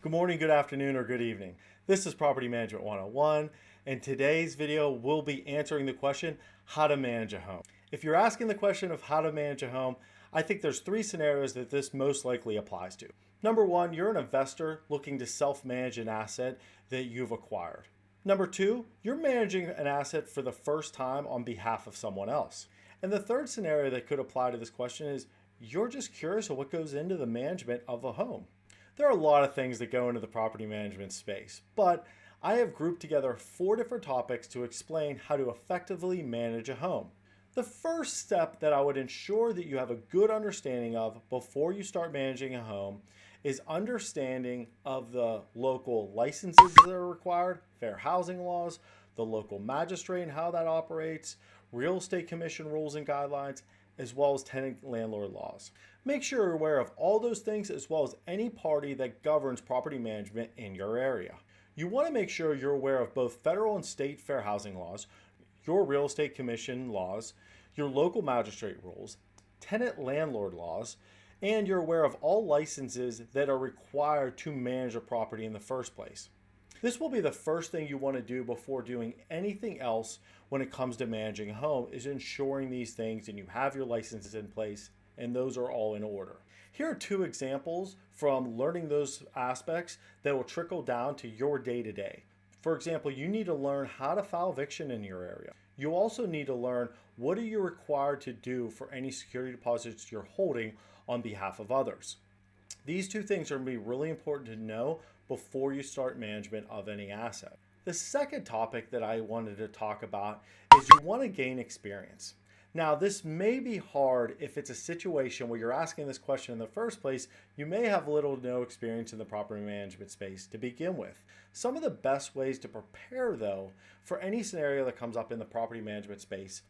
Good morning, good afternoon, or good evening. This is Property Management 101, and today's video will be answering the question, how to manage a home. If you're asking the question of how to manage a home, I think there's three scenarios that this most likely applies to. Number one, you're an investor looking to self-manage an asset that you've acquired. Number two, you're managing an asset for the first time on behalf of someone else. And the third scenario that could apply to this question is you're just curious of what goes into the management of a home. There are a lot of things that go into the property management space, but I have grouped together 4 different topics to explain how to effectively manage a home. The first step that I would ensure that you have a good understanding of before you start managing a home is understanding of the local licenses that are required, fair housing laws, the local magistrate and how that operates, real estate commission rules and guidelines, as well as tenant-landlord laws. Make sure you're aware of all those things as well as any party that governs property management in your area. You want to make sure you're aware of both federal and state fair housing laws, your real estate commission laws, your local magistrate rules, tenant-landlord laws, and you're aware of all licenses that are required to manage a property in the first place. This will be the first thing you want to do before doing anything else when it comes to managing a home, is ensuring these things and you have your licenses in place and those are all in order. Here are 2 examples from learning those aspects that will trickle down to your day-to-day. For example, you need to learn how to file eviction in your area. You also need to learn what are you required to do for any security deposits you're holding on behalf of others. These 2 things are going to be really important to know before you start management of any asset. The second topic that I wanted to talk about is you want to gain experience. Now, this may be hard if it's a situation where you're asking this question in the first place. You may have little to no experience in the property management space to begin with. Some of the best ways to prepare, though, for any scenario that comes up in the property management space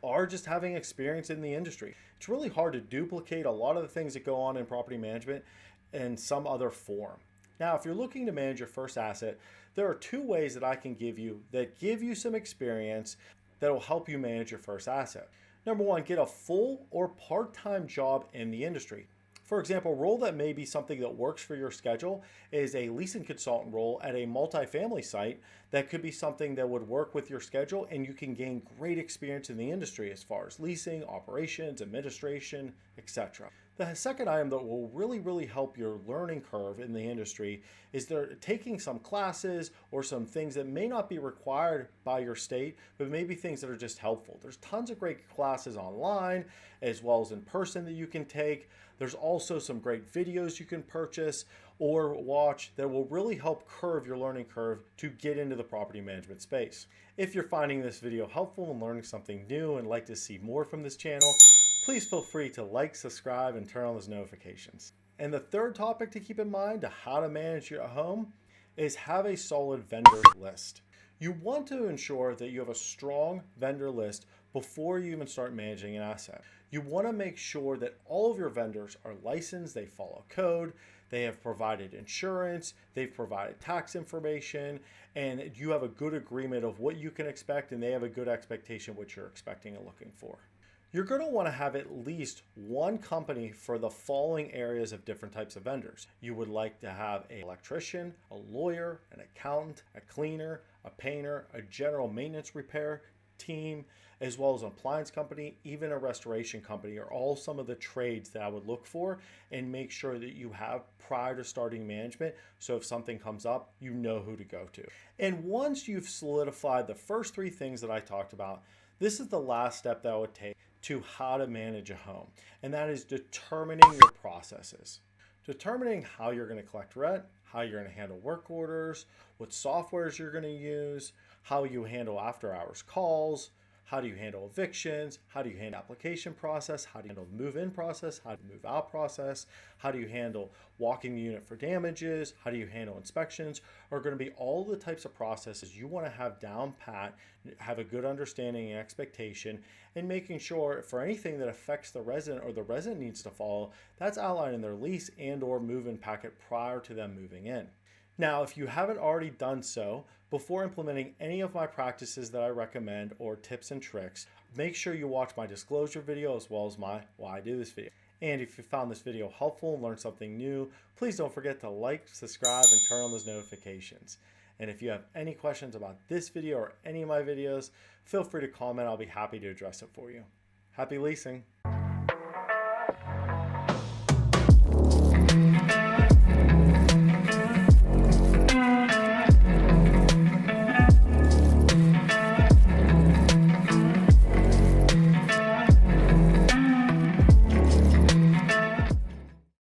are just having experience in the industry. It's really hard to duplicate a lot of the things that go on in property management in some other form. Now, if you're looking to manage your first asset, there are 2 ways that I can give you that give you some experience that will help you manage your first asset. Number 1, get a full or part-time job in the industry. For example, a role that may be something that works for your schedule is a leasing consultant role at a multifamily site. That could be something that would work with your schedule and you can gain great experience in the industry as far as leasing, operations, administration, etc. The second item that will really help your learning curve in the industry is they're taking some classes or some things that may not be required by your state, but maybe things that are just helpful. There's tons of great classes online as well as in person that you can take. There's also some great videos you can purchase or watch that will really help curve your learning curve to get into the property management space. If you're finding this video helpful and learning something new and like to see more from this channel, please feel free to like, subscribe, and turn on those notifications. And the third topic to keep in mind to how to manage your home is have a solid vendor list. You want to ensure that you have a strong vendor list before you even start managing an asset. You want to make sure that all of your vendors are licensed, they follow code, they have provided insurance, they've provided tax information, and you have a good agreement of what you can expect and they have a good expectation of what you're expecting and looking for. You're going to want to have at least one company for the following areas of different types of vendors. You would like to have an electrician, a lawyer, an accountant, a cleaner, a painter, a general maintenance repair team, as well as an appliance company, even a restoration company, are all some of the trades that I would look for and make sure that you have prior to starting management. So if something comes up, you know who to go to. And once you've solidified the first 3 things that I talked about, this is the last step that I would take to how to manage a home, and that is determining your processes. Determining how you're going to collect rent, how you're going to handle work orders, what softwares you're going to use, how you handle after hours calls, how do you handle evictions, how do you handle application process, how do you handle the move-in process, how do you move out process, how do you handle walking the unit for damages, how do you handle inspections, are going to be all the types of processes you want to have down pat, have a good understanding and expectation, and making sure for anything that affects the resident or the resident needs to follow, that's outlined in their lease and or move-in packet prior to them moving in. Now, if you haven't already done so, before implementing any of my practices that I recommend or tips and tricks, make sure you watch my disclosure video as well as my why I do this video. And if you found this video helpful and learned something new, please don't forget to like, subscribe, and turn on those notifications. And if you have any questions about this video or any of my videos, feel free to comment. I'll be happy to address it for you. Happy leasing!